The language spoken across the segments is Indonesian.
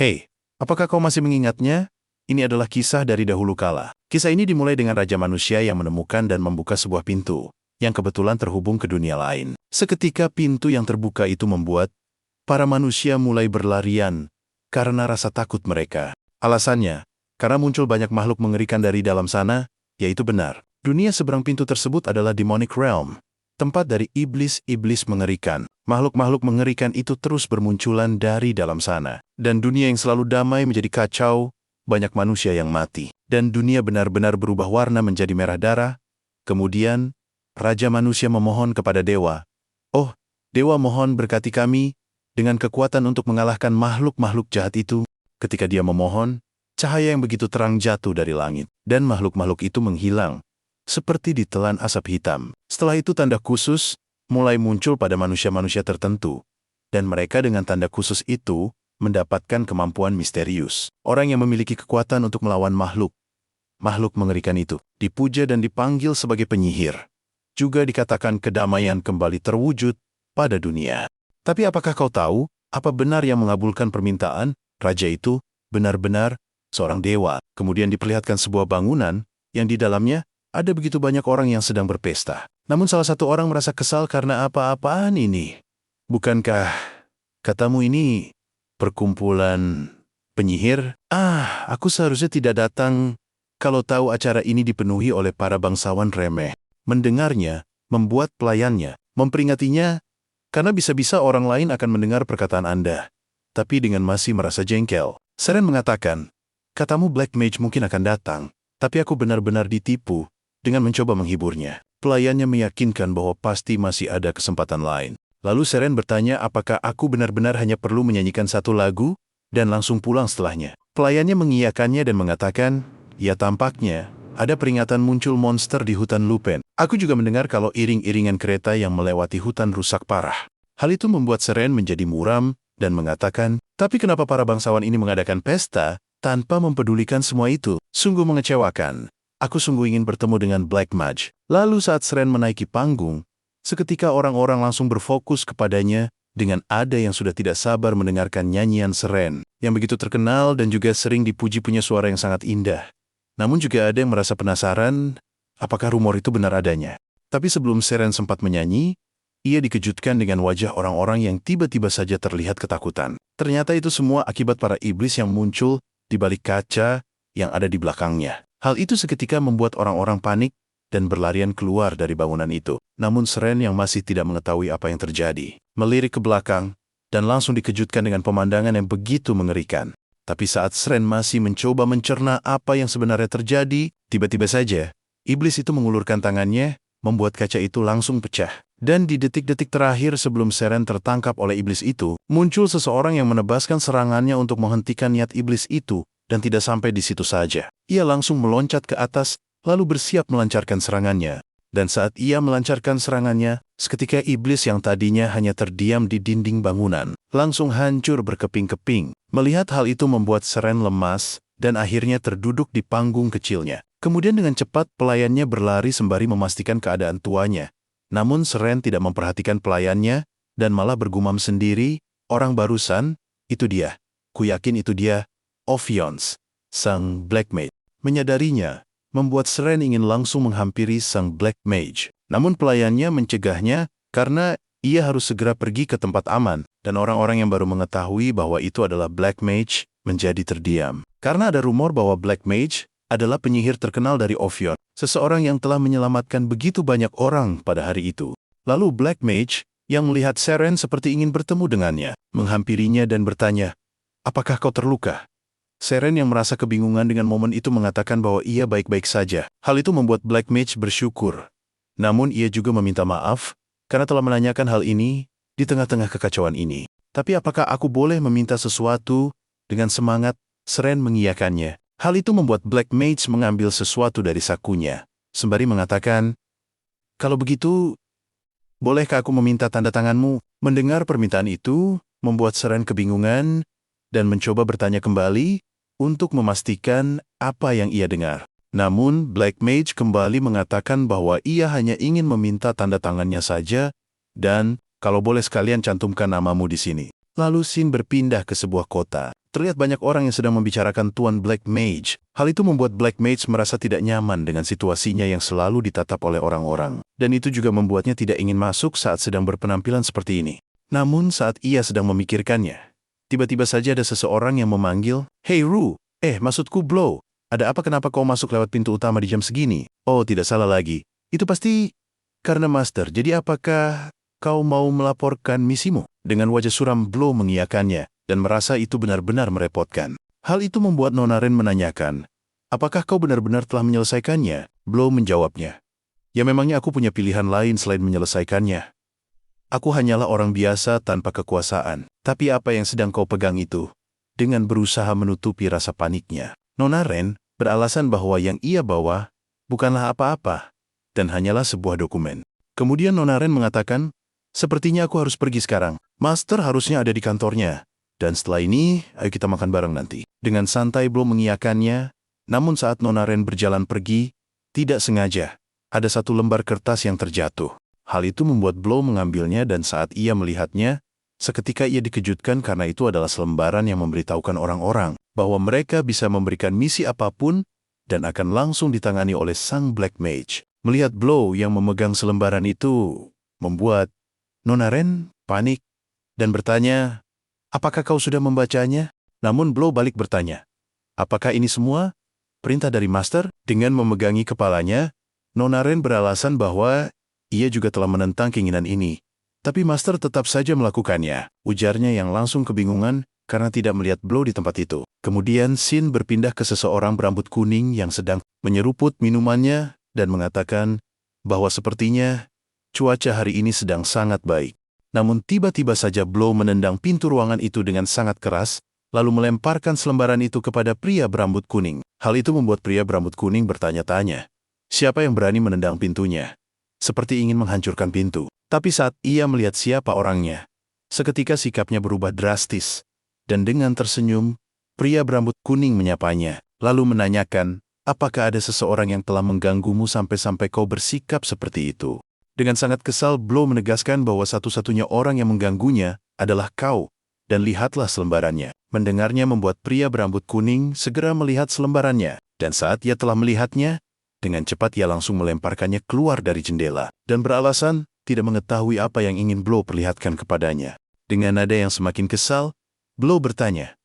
Hei, apakah kau masih mengingatnya? Ini adalah kisah dari dahulu kala. Kisah ini dimulai dengan raja manusia yang menemukan dan membuka sebuah pintu, yang kebetulan terhubung ke dunia lain. Seketika pintu yang terbuka itu membuat para manusia mulai berlarian karena rasa takut mereka. Alasannya, karena muncul banyak makhluk mengerikan dari dalam sana, yaitu benar. Dunia seberang pintu tersebut adalah demonic realm, tempat dari iblis-iblis mengerikan. Makhluk-makhluk mengerikan itu terus bermunculan dari dalam sana. Dan dunia yang selalu damai menjadi kacau, banyak manusia yang mati. Dan dunia benar-benar berubah warna menjadi merah darah. Kemudian, Raja Manusia memohon kepada Dewa. Oh, Dewa mohon berkati kami dengan kekuatan untuk mengalahkan makhluk-makhluk jahat itu. Ketika dia memohon, cahaya yang begitu terang jatuh dari langit. Dan makhluk-makhluk itu menghilang, seperti ditelan asap hitam. Setelah itu tanda khusus mulai muncul pada manusia-manusia tertentu. Dan mereka dengan tanda khusus itu mendapatkan kemampuan misterius. Orang yang memiliki kekuatan untuk melawan makhluk mengerikan itu dipuja dan dipanggil sebagai penyihir. Juga dikatakan kedamaian kembali terwujud pada dunia. Tapi apakah kau tahu, apa benar yang mengabulkan permintaan? Raja itu benar-benar seorang dewa. Kemudian diperlihatkan sebuah bangunan yang di dalamnya ada begitu banyak orang yang sedang berpesta. Namun salah satu orang merasa kesal karena apa-apaan ini. Bukankah katamu ini perkumpulan penyihir? Aku seharusnya tidak datang kalau tahu acara ini dipenuhi oleh para bangsawan remeh. Mendengarnya, membuat pelayannya, memperingatinya, karena bisa-bisa orang lain akan mendengar perkataan Anda. Tapi dengan masih merasa jengkel. Seren mengatakan, katamu Black Mage mungkin akan datang, tapi aku benar-benar ditipu dengan mencoba menghiburnya. Pelayannya meyakinkan bahwa pasti masih ada kesempatan lain. Lalu Seren bertanya apakah aku benar-benar hanya perlu menyanyikan satu lagu dan langsung pulang setelahnya. Pelayannya mengiyakannya dan mengatakan, ya tampaknya ada peringatan muncul monster di hutan Lupen. Aku juga mendengar kalau iring-iringan kereta yang melewati hutan rusak parah. Hal itu membuat Seren menjadi muram dan mengatakan, tapi kenapa para bangsawan ini mengadakan pesta tanpa mempedulikan semua itu? Sungguh mengecewakan. Aku sungguh ingin bertemu dengan Black Mage. Lalu saat Seren menaiki panggung, seketika orang-orang langsung berfokus kepadanya dengan ada yang sudah tidak sabar mendengarkan nyanyian Seren, yang begitu terkenal dan juga sering dipuji punya suara yang sangat indah. Namun juga ada yang merasa penasaran, apakah rumor itu benar adanya. Tapi sebelum Seren sempat menyanyi, ia dikejutkan dengan wajah orang-orang yang tiba-tiba saja terlihat ketakutan. Ternyata itu semua akibat para iblis yang muncul di balik kaca yang ada di belakangnya. Hal itu seketika membuat orang-orang panik dan berlarian keluar dari bangunan itu. Namun Seren yang masih tidak mengetahui apa yang terjadi, melirik ke belakang dan langsung dikejutkan dengan pemandangan yang begitu mengerikan. Tapi saat Seren masih mencoba mencerna apa yang sebenarnya terjadi, tiba-tiba saja iblis itu mengulurkan tangannya, membuat kaca itu langsung pecah. Dan di detik-detik terakhir sebelum Seren tertangkap oleh iblis itu, muncul seseorang yang menebaskan serangannya untuk menghentikan niat iblis itu. Dan tidak sampai di situ saja. Ia langsung meloncat ke atas, lalu bersiap melancarkan serangannya. Dan saat ia melancarkan serangannya, seketika iblis yang tadinya hanya terdiam di dinding bangunan, langsung hancur berkeping-keping. Melihat hal itu membuat Seren lemas, dan akhirnya terduduk di panggung kecilnya. Kemudian dengan cepat pelayannya berlari sembari memastikan keadaan tuanya. Namun Seren tidak memperhatikan pelayannya, dan malah bergumam sendiri, orang barusan, itu dia. Kuyakin itu dia. Ophions, sang Black Mage. Menyadarinya, membuat Seren ingin langsung menghampiri sang Black Mage. Namun pelayannya mencegahnya karena ia harus segera pergi ke tempat aman, dan orang-orang yang baru mengetahui bahwa itu adalah Black Mage menjadi terdiam. Karena ada rumor bahwa Black Mage adalah penyihir terkenal dari Ophion, seseorang yang telah menyelamatkan begitu banyak orang pada hari itu. Lalu Black Mage yang melihat Seren seperti ingin bertemu dengannya, menghampirinya dan bertanya, apakah kau terluka? Seren yang merasa kebingungan dengan momen itu mengatakan bahwa ia baik-baik saja. Hal itu membuat Black Mage bersyukur. Namun ia juga meminta maaf karena telah menanyakan hal ini di tengah-tengah kekacauan ini. Tapi apakah aku boleh meminta sesuatu? Dengan semangat, Seren mengiyakannya. Hal itu membuat Black Mage mengambil sesuatu dari sakunya, sembari mengatakan, kalau begitu, bolehkah aku meminta tanda tanganmu? Mendengar permintaan itu, membuat Seren kebingungan dan mencoba bertanya kembali, untuk memastikan apa yang ia dengar. Namun, Black Mage kembali mengatakan bahwa ia hanya ingin meminta tanda tangannya saja, dan kalau boleh sekalian cantumkan namamu di sini. Lalu Sin berpindah ke sebuah kota, Terlihat banyak orang yang sedang membicarakan Tuan Black Mage. Hal itu membuat Black Mage merasa tidak nyaman dengan situasinya yang selalu ditatap oleh orang-orang. Dan itu juga membuatnya tidak ingin masuk saat sedang berpenampilan seperti ini. Namun saat ia sedang memikirkannya, tiba-tiba saja ada seseorang yang memanggil, "Hey Ru, maksudku Blow. Ada apa kenapa kau masuk lewat pintu utama di jam segini?" "Oh, tidak salah lagi. Itu pasti karena Master. Jadi apakah kau mau melaporkan misimu?" Dengan wajah suram Blow mengiyakannya dan merasa itu benar-benar merepotkan. Hal itu membuat Nona Ren menanyakan, "Apakah kau benar-benar telah menyelesaikannya?" Blow menjawabnya, "Ya memangnya aku punya pilihan lain selain menyelesaikannya. Aku hanyalah orang biasa tanpa kekuasaan. Tapi apa yang sedang kau pegang itu?" Dengan berusaha menutupi rasa paniknya, Nona Ren beralasan bahwa yang ia bawa bukanlah apa-apa dan hanyalah sebuah dokumen. Kemudian Nona Ren mengatakan, "Sepertinya aku harus pergi sekarang. Master harusnya ada di kantornya. Dan setelah ini, ayo kita makan bareng nanti." Dengan santai Blow mengiyakannya, namun saat Nona Ren berjalan pergi, tidak sengaja, ada satu lembar kertas yang terjatuh. Hal itu membuat Blow mengambilnya dan saat ia melihatnya, seketika ia dikejutkan karena itu adalah selembaran yang memberitahukan orang-orang bahwa mereka bisa memberikan misi apapun dan akan langsung ditangani oleh sang Black Mage. Melihat Blow yang memegang selembaran itu, membuat Nona Ren panik dan bertanya, "Apakah kau sudah membacanya?" Namun Blow balik bertanya, "Apakah ini semua perintah dari Master?" Dengan memegangi kepalanya, Nona Ren beralasan bahwa ia juga telah menentang keinginan ini. Tapi Master tetap saja melakukannya, ujarnya yang langsung kebingungan karena tidak melihat Blow di tempat itu. Kemudian scene berpindah ke seseorang berambut kuning yang sedang menyeruput minumannya dan mengatakan bahwa sepertinya cuaca hari ini sedang sangat baik. Namun tiba-tiba saja Blow menendang pintu ruangan itu dengan sangat keras, lalu melemparkan selembaran itu kepada pria berambut kuning. Hal itu membuat pria berambut kuning bertanya-tanya, siapa yang berani menendang pintunya? Seperti ingin menghancurkan pintu. Tapi saat ia melihat siapa orangnya, seketika sikapnya berubah drastis. Dan dengan tersenyum, pria berambut kuning menyapanya, lalu menanyakan, apakah ada seseorang yang telah mengganggumu sampai-sampai kau bersikap seperti itu? Dengan sangat kesal, Blow menegaskan bahwa satu-satunya orang yang mengganggunya adalah kau, dan lihatlah selembarannya. Mendengarnya membuat pria berambut kuning segera melihat selembarannya, dan saat ia telah melihatnya, dengan cepat ia langsung melemparkannya keluar dari jendela, dan beralasan tidak mengetahui apa yang ingin Blow perlihatkan kepadanya. Dengan nada yang semakin kesal, Blow bertanya,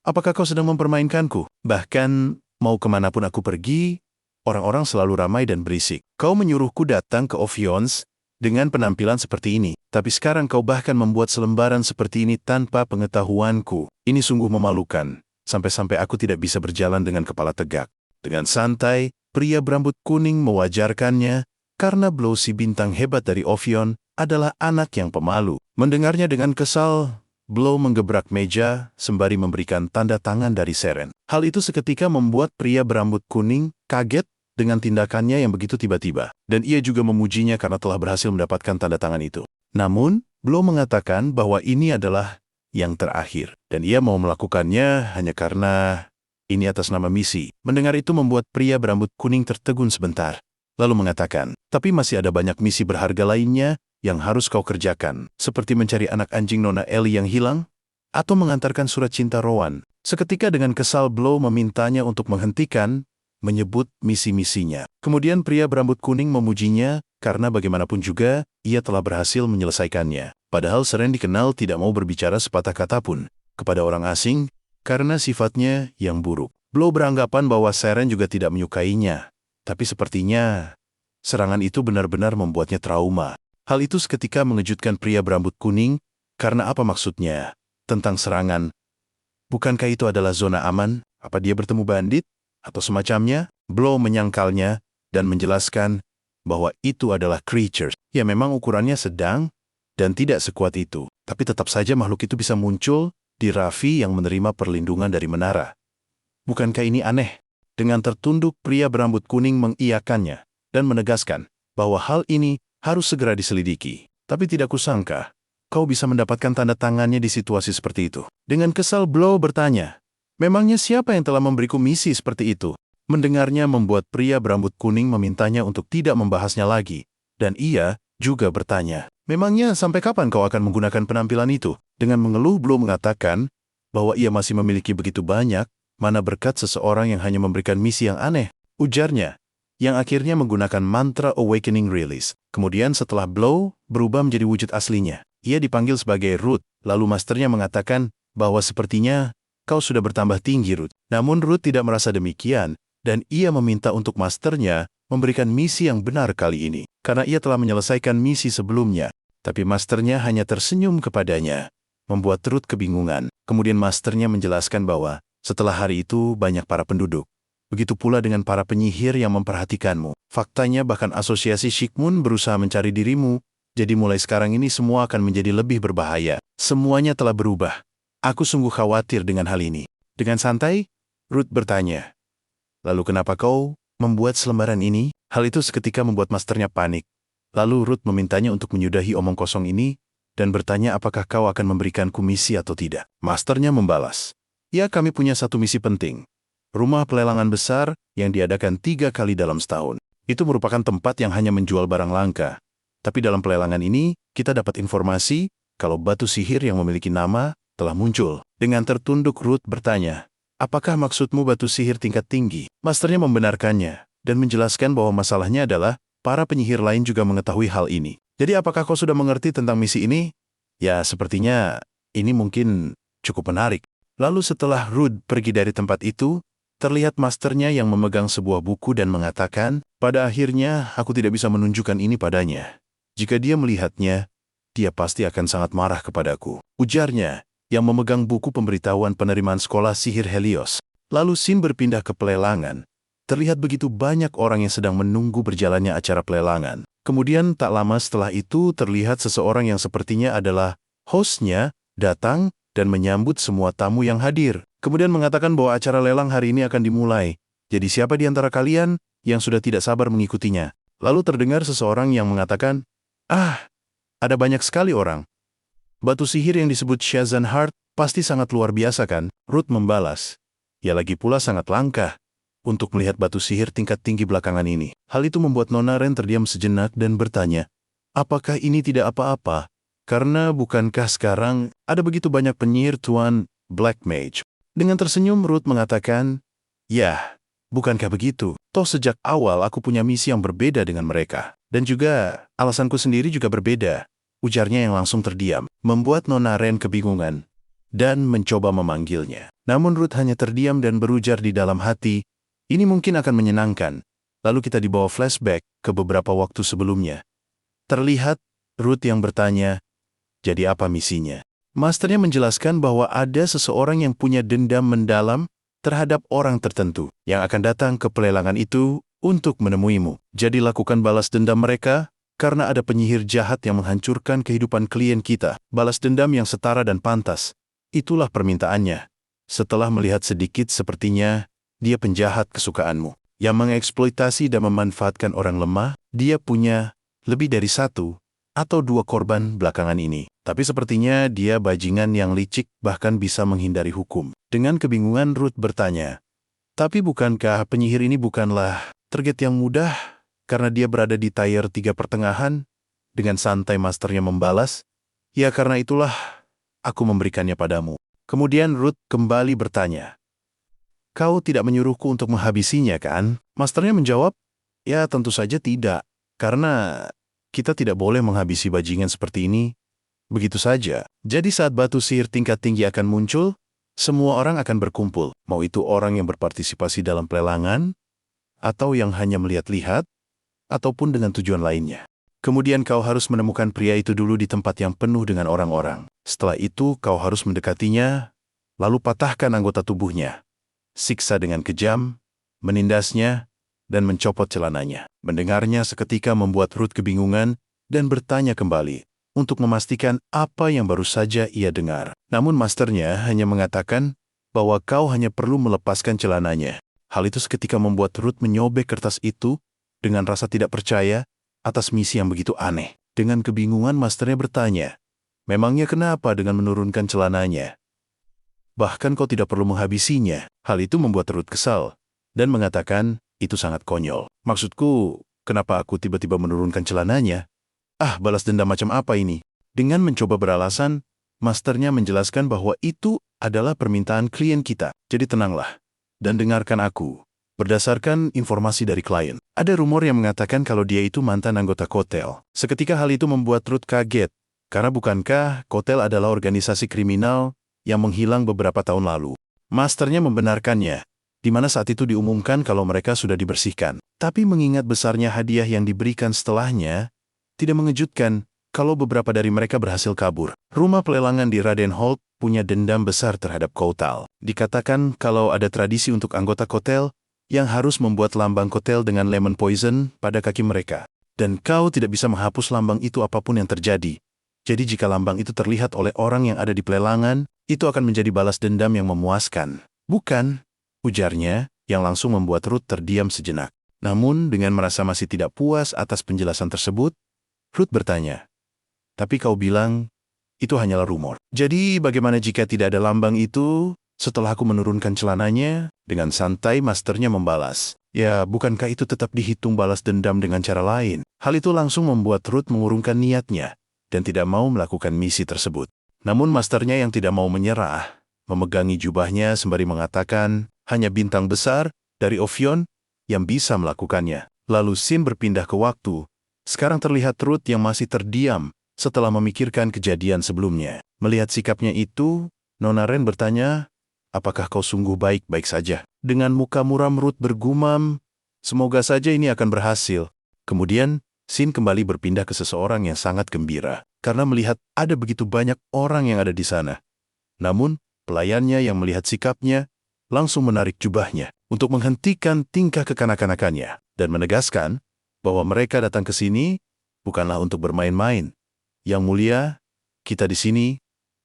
apakah kau sedang mempermainkanku? Bahkan, mau kemanapun aku pergi, orang-orang selalu ramai dan berisik. Kau menyuruhku datang ke Ophions dengan penampilan seperti ini, tapi sekarang kau bahkan membuat selembaran seperti ini tanpa pengetahuanku. Ini sungguh memalukan, sampai-sampai aku tidak bisa berjalan dengan kepala tegak. Dengan santai, pria berambut kuning mewajarkannya, karena Blow si bintang hebat dari Ophion adalah anak yang pemalu. Mendengarnya dengan kesal, Blow menggebrak meja sembari memberikan tanda tangan dari Seren. Hal itu seketika membuat pria berambut kuning kaget dengan tindakannya yang begitu tiba-tiba, dan ia juga memujinya karena telah berhasil mendapatkan tanda tangan itu. Namun, Blow mengatakan bahwa ini adalah yang terakhir, dan ia mau melakukannya hanya karena ini atas nama misi. Mendengar itu membuat pria berambut kuning tertegun sebentar, lalu mengatakan, tapi masih ada banyak misi berharga lainnya yang harus kau kerjakan, seperti mencari anak anjing Nona Ellie yang hilang, atau mengantarkan surat cinta Rowan. Seketika dengan kesal Blow memintanya untuk menghentikan menyebut misi-misinya. Kemudian pria berambut kuning memujinya karena bagaimanapun juga ia telah berhasil menyelesaikannya. Padahal Seren dikenal tidak mau berbicara sepatah kata pun kepada orang asing karena sifatnya yang buruk. Blow beranggapan bahwa Seren juga tidak menyukainya, tapi sepertinya serangan itu benar-benar membuatnya trauma. Hal itu seketika mengejutkan pria berambut kuning karena apa maksudnya tentang serangan? Bukankah itu adalah zona aman? Apa dia bertemu bandit? Atau semacamnya? Blow menyangkalnya dan menjelaskan bahwa itu adalah creatures. Ya memang ukurannya sedang dan tidak sekuat itu. Tapi tetap saja makhluk itu bisa muncul di Raffi yang menerima perlindungan dari menara. Bukankah ini aneh? Dengan tertunduk pria berambut kuning mengiyakannya dan menegaskan bahwa hal ini harus segera diselidiki. Tapi tidak kusangka kau bisa mendapatkan tanda tangannya di situasi seperti itu. Dengan kesal Blow bertanya, memangnya siapa yang telah memberiku misi seperti itu? Mendengarnya membuat pria berambut kuning memintanya untuk tidak membahasnya lagi. Dan ia juga bertanya, memangnya sampai kapan kau akan menggunakan penampilan itu? Dengan mengeluh Blow mengatakan bahwa ia masih memiliki begitu banyak, mana berkat seseorang yang hanya memberikan misi yang aneh, ujarnya, yang akhirnya menggunakan mantra Awakening Release. Kemudian setelah Blow berubah menjadi wujud aslinya, ia dipanggil sebagai Ruth, lalu masternya mengatakan bahwa sepertinya kau sudah bertambah tinggi, Ruth. Namun Ruth tidak merasa demikian, dan ia meminta untuk masternya memberikan misi yang benar kali ini, karena ia telah menyelesaikan misi sebelumnya. Tapi masternya hanya tersenyum kepadanya, membuat Ruth kebingungan. Kemudian masternya menjelaskan bahwa setelah hari itu banyak para penduduk. Begitu pula dengan para penyihir yang memperhatikanmu. Faktanya bahkan asosiasi Shikmun berusaha mencari dirimu, jadi mulai sekarang ini semua akan menjadi lebih berbahaya. Semuanya telah berubah. Aku sungguh khawatir dengan hal ini. Dengan santai, Ruth bertanya, lalu kenapa kau membuat selembaran ini? Hal itu seketika membuat masternya panik. Lalu Ruth memintanya untuk menyudahi omong kosong ini dan bertanya apakah kau akan memberikanku misi atau tidak. Masternya membalas, ya, kami punya satu misi penting. Rumah pelelangan besar yang diadakan 3 kali dalam setahun. Itu merupakan tempat yang hanya menjual barang langka. Tapi dalam pelelangan ini, kita dapat informasi kalau batu sihir yang memiliki nama telah muncul. Dengan tertunduk Ruth bertanya, apakah maksudmu batu sihir tingkat tinggi? Masternya membenarkannya dan menjelaskan bahwa masalahnya adalah para penyihir lain juga mengetahui hal ini. Jadi apakah kau sudah mengerti tentang misi ini? Ya, sepertinya ini mungkin cukup menarik. Lalu setelah Ruth pergi dari tempat itu, terlihat masternya yang memegang sebuah buku dan mengatakan, pada akhirnya aku tidak bisa menunjukkan ini padanya. Jika dia melihatnya, dia pasti akan sangat marah kepadaku. Ujarnya, yang memegang buku pemberitahuan penerimaan sekolah sihir Helios. Lalu scene berpindah ke pelelangan. Terlihat begitu banyak orang yang sedang menunggu berjalannya acara pelelangan. Kemudian tak lama setelah itu terlihat seseorang yang sepertinya adalah hostnya datang dan menyambut semua tamu yang hadir. Kemudian mengatakan bahwa acara lelang hari ini akan dimulai. Jadi siapa di antara kalian yang sudah tidak sabar mengikutinya? Lalu terdengar seseorang yang mengatakan, ada banyak sekali orang. Batu sihir yang disebut Shazan Heart pasti sangat luar biasa kan? Ruth membalas, ya lagi pula sangat langka untuk melihat batu sihir tingkat tinggi belakangan ini. Hal itu membuat Nona Ren terdiam sejenak dan bertanya, apakah ini tidak apa-apa? Karena bukankah sekarang ada begitu banyak penyihir Tuan Black Mage? Dengan tersenyum Ruth mengatakan, ya, bukankah begitu? Toh sejak awal aku punya misi yang berbeda dengan mereka. Dan juga alasanku sendiri juga berbeda. Ujarnya yang langsung terdiam, membuat Nona Ren kebingungan dan mencoba memanggilnya. Namun Ruth hanya terdiam dan berujar di dalam hati, ini mungkin akan menyenangkan. Lalu kita dibawa flashback ke beberapa waktu sebelumnya. Terlihat Ruth yang bertanya, jadi apa misinya? Masternya menjelaskan bahwa ada seseorang yang punya dendam mendalam terhadap orang tertentu yang akan datang ke pelelangan itu untuk menemuimu. Jadi lakukan balas dendam mereka karena ada penyihir jahat yang menghancurkan kehidupan klien kita. Balas dendam yang setara dan pantas. Itulah permintaannya. Setelah melihat sedikit sepertinya dia penjahat kesukaanmu, yang mengeksploitasi dan memanfaatkan orang lemah. Dia punya lebih dari 1 atau 2 korban belakangan ini. Tapi sepertinya dia bajingan yang licik bahkan bisa menghindari hukum. Dengan kebingungan Ruth bertanya, tapi bukankah penyihir ini bukanlah target yang mudah karena dia berada di tier 3 pertengahan? Dengan santai masternya membalas, ya karena itulah aku memberikannya padamu. Kemudian Ruth kembali bertanya, kau tidak menyuruhku untuk menghabisinya, kan? Masternya menjawab, ya tentu saja tidak. Karena kita tidak boleh menghabisi bajingan seperti ini begitu saja. Jadi saat batu sihir tingkat tinggi akan muncul, semua orang akan berkumpul. Mau itu orang yang berpartisipasi dalam pelelangan, atau yang hanya melihat-lihat, ataupun dengan tujuan lainnya. Kemudian kau harus menemukan pria itu dulu di tempat yang penuh dengan orang-orang. Setelah itu kau harus mendekatinya, lalu patahkan anggota tubuhnya. Siksa dengan kejam, menindasnya, dan mencopot celananya. Mendengarnya seketika membuat Ruth kebingungan dan bertanya kembali untuk memastikan apa yang baru saja ia dengar. Namun masternya hanya mengatakan bahwa kau hanya perlu melepaskan celananya. Hal itu seketika membuat Ruth menyobek kertas itu dengan rasa tidak percaya atas misi yang begitu aneh. Dengan kebingungan masternya bertanya, memangnya kenapa dengan menurunkan celananya? Bahkan kau tidak perlu menghabisinya. Hal itu membuat Ruth kesal dan mengatakan, itu sangat konyol. Maksudku, kenapa aku tiba-tiba menurunkan celananya? Balas dendam macam apa ini? Dengan mencoba beralasan, masternya menjelaskan bahwa itu adalah permintaan klien kita. Jadi tenanglah dan dengarkan aku. Berdasarkan informasi dari klien, ada rumor yang mengatakan kalau dia itu mantan anggota Kotel. Seketika hal itu membuat Ruth kaget, karena bukankah Kotel adalah organisasi kriminal yang menghilang beberapa tahun lalu. Masternya membenarkannya, di mana saat itu diumumkan kalau mereka sudah dibersihkan. Tapi mengingat besarnya hadiah yang diberikan setelahnya, tidak mengejutkan kalau beberapa dari mereka berhasil kabur. Rumah pelelangan di Radenholt punya dendam besar terhadap Kotal. Dikatakan kalau ada tradisi untuk anggota Kotel yang harus membuat lambang Kotel dengan lemon poison pada kaki mereka. Dan kau tidak bisa menghapus lambang itu apapun yang terjadi. Jadi jika lambang itu terlihat oleh orang yang ada di pelelangan, itu akan menjadi balas dendam yang memuaskan. Bukan, ujarnya, yang langsung membuat Ruth terdiam sejenak. Namun, dengan merasa masih tidak puas atas penjelasan tersebut, Ruth bertanya, "Tapi kau bilang, itu hanyalah rumor. Jadi bagaimana jika tidak ada lambang itu?" Setelah aku menurunkan celananya, dengan santai masternya membalas, "Ya, bukankah itu tetap dihitung balas dendam dengan cara lain?" Hal itu langsung membuat Ruth mengurungkan niatnya dan tidak mau melakukan misi tersebut. Namun masternya yang tidak mau menyerah, memegangi jubahnya sembari mengatakan, hanya bintang besar dari Ophion yang bisa melakukannya. Lalu scene berpindah ke waktu. Sekarang terlihat Ruth yang masih terdiam setelah memikirkan kejadian sebelumnya. Melihat sikapnya itu, Nona Ren bertanya, "Apakah kau sungguh baik-baik saja?" Dengan muka muram Ruth bergumam, "Semoga saja ini akan berhasil." Kemudian, scene kembali berpindah ke seseorang yang sangat gembira, karena melihat ada begitu banyak orang yang ada di sana. Namun, pelayannya yang melihat sikapnya, langsung menarik jubahnya untuk menghentikan tingkah kekanak-kanakannya, dan menegaskan bahwa mereka datang ke sini bukanlah untuk bermain-main. "Yang mulia, kita di sini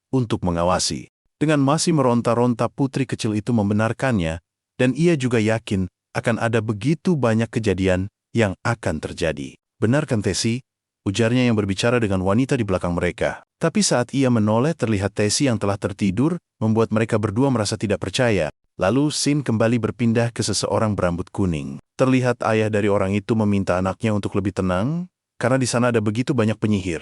untuk mengawasi." Dengan masih meronta-ronta putri kecil itu membenarkannya, dan ia juga yakin akan ada begitu banyak kejadian yang akan terjadi. "Benar kan, Tesi?" ujarnya yang berbicara dengan wanita di belakang mereka. Tapi saat ia menoleh terlihat Tesi yang telah tertidur, membuat mereka berdua merasa tidak percaya. Lalu scene kembali berpindah ke seseorang berambut kuning. Terlihat ayah dari orang itu meminta anaknya untuk lebih tenang, karena di sana ada begitu banyak penyihir.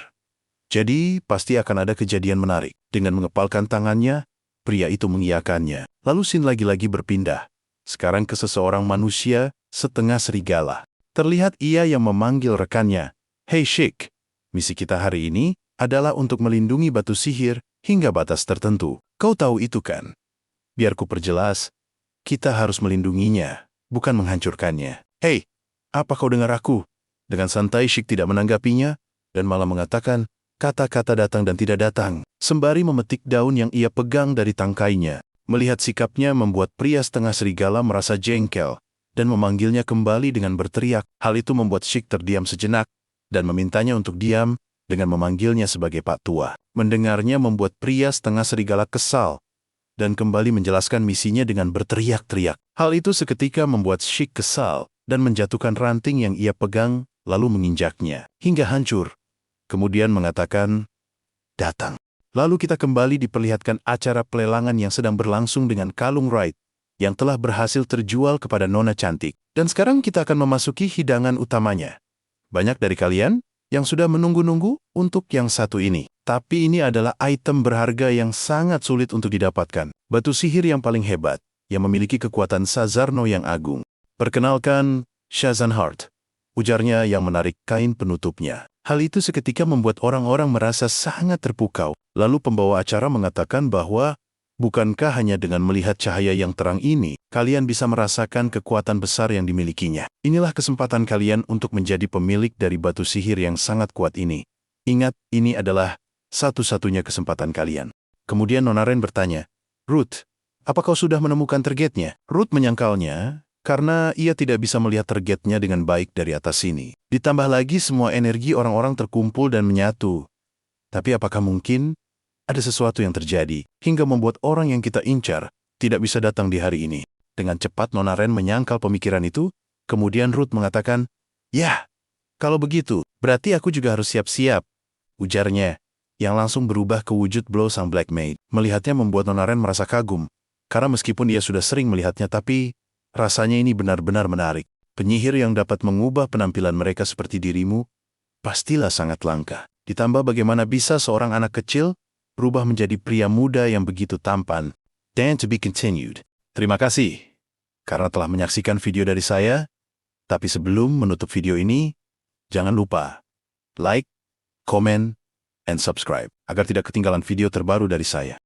Jadi, pasti akan ada kejadian menarik. Dengan mengepalkan tangannya, pria itu mengiyakannya. Lalu scene lagi-lagi berpindah. Sekarang ke seseorang manusia setengah serigala. Terlihat ia yang memanggil rekannya. "Hei Sheik, misi kita hari ini adalah untuk melindungi batu sihir hingga batas tertentu. Kau tahu itu kan? Biar ku perjelas, kita harus melindunginya, bukan menghancurkannya." "Hei, apa kau dengar aku?" Dengan santai Sheik tidak menanggapinya, dan malah mengatakan, kata-kata datang dan tidak datang, sembari memetik daun yang ia pegang dari tangkainya. Melihat sikapnya membuat pria setengah serigala merasa jengkel, dan memanggilnya kembali dengan berteriak. Hal itu membuat Sheik terdiam sejenak, dan memintanya untuk diam, dengan memanggilnya sebagai Pak Tua. Mendengarnya membuat pria setengah serigala kesal, dan kembali menjelaskan misinya dengan berteriak-teriak. Hal itu seketika membuat Sheik kesal, dan menjatuhkan ranting yang ia pegang, lalu menginjaknya, hingga hancur. Kemudian mengatakan, "Datang." Lalu kita kembali diperlihatkan acara pelelangan yang sedang berlangsung dengan kalung Wright, yang telah berhasil terjual kepada Nona cantik. Dan sekarang kita akan memasuki hidangan utamanya. Banyak dari kalian yang sudah menunggu-nunggu untuk yang satu ini. Tapi ini adalah item berharga yang sangat sulit untuk didapatkan. Batu sihir yang paling hebat, yang memiliki kekuatan Sazarno yang agung. "Perkenalkan, Shazanheart," ujarnya yang menarik kain penutupnya. Hal itu seketika membuat orang-orang merasa sangat terpukau. Lalu pembawa acara mengatakan bahwa, bukankah hanya dengan melihat cahaya yang terang ini, kalian bisa merasakan kekuatan besar yang dimilikinya. Inilah kesempatan kalian untuk menjadi pemilik dari batu sihir yang sangat kuat ini. Ingat, ini adalah satu-satunya kesempatan kalian. Kemudian Nona Ren bertanya, "Ruth, apa kau sudah menemukan targetnya?" Ruth menyangkalnya, karena ia tidak bisa melihat targetnya dengan baik dari atas sini. Ditambah lagi semua energi orang-orang terkumpul dan menyatu. Tapi apakah mungkin ada sesuatu yang terjadi hingga membuat orang yang kita incar tidak bisa datang di hari ini? Dengan cepat Nona Ren menyangkal pemikiran itu, kemudian Ruth mengatakan, "Ya, kalau begitu, berarti aku juga harus siap-siap," ujarnya, yang langsung berubah ke wujud Blow sang Black Maid. Melihatnya membuat Nona Ren merasa kagum, karena meskipun ia sudah sering melihatnya tapi rasanya ini benar-benar menarik. Penyihir yang dapat mengubah penampilan mereka seperti dirimu, pastilah sangat langka. Ditambah bagaimana bisa seorang anak kecil berubah menjadi pria muda yang begitu tampan. Dan to be continued. Terima kasih karena telah menyaksikan video dari saya. Tapi sebelum menutup video ini, jangan lupa like, comment, and subscribe agar tidak ketinggalan video terbaru dari saya.